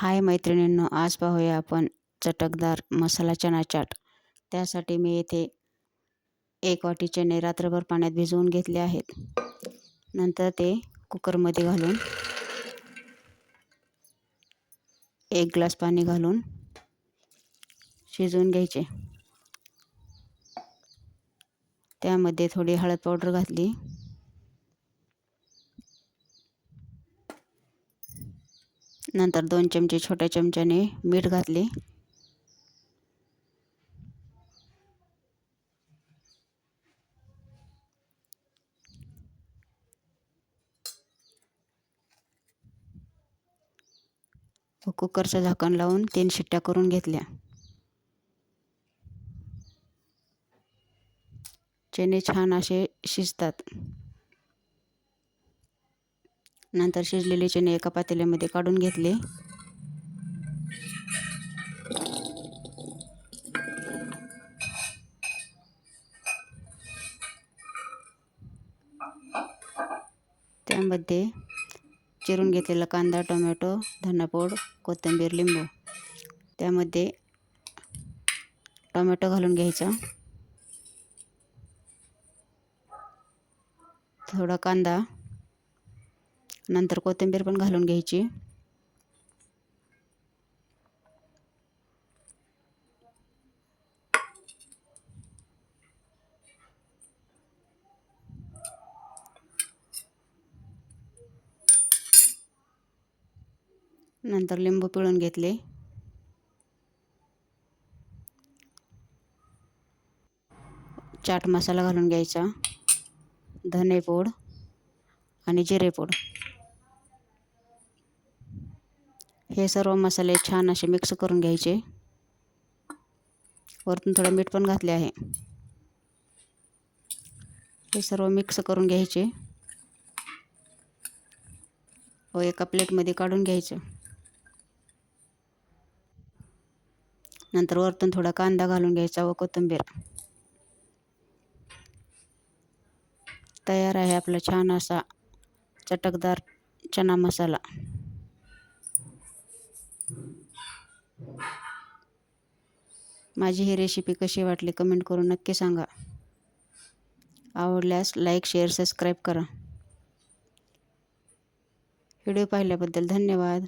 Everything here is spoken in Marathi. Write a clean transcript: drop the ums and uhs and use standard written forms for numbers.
हाय मैत्रिणींनो, आज पाहूया आपण चटकदार मसाला चणा चाट। त्यासाठी मी येथे 1 वाटी चणे रात्रभर पाण्यात भिजवून घेतले आहेत। नंतर ते कुकरमध्ये घालून 1 ग्लास पाणी घालून शिजवून घ्यायचे। त्यामध्ये थोडी हळद पावडर घातली, नंतर 2 चमचे छोट्या चमच्याने मीठ घातले, व कुकरचं झाकण लावून 3 शिट्ट्या करून घेतल्या। चणे छान असे शिजतात। नंतर शिजलेले चणे एका पातेल्यामध्ये काढून घेतले। त्यामध्ये चिरून घेतलेला कांदा, टोमॅटो, धनापूड, कोथिंबीर, लिंबू, त्यामध्ये टोमॅटो घालून घ्यायचा, थोडा कांदा, नंतर कोथिंबीर पण घालून घ्यायची। नंतर लिंबू पिळून घेतले। चाट मसाला घालून घ्यायचा, धनेपूड आणि जिरेपूड, हे सर्व मसाले छान असे मिक्स करून घ्यायचे। वरतून थोडं मीठ पण घातले आहे। हे सर्व मिक्स करून घ्यायचे व एका प्लेटमध्ये काढून घ्यायचं। नंतर वरतून थोडा कांदा घालून घ्यायचा व कोथिंबीर। तयार आहे आपला छान असा चटकदार चना मसाला। माझी ही रेसिपी कशी वाटली कमेंट करून नक्की सांगा। आवडल्यास लाईक, शेअर, सबस्क्राईब करा। व्हिडिओ पाहिल्याबद्दल धन्यवाद।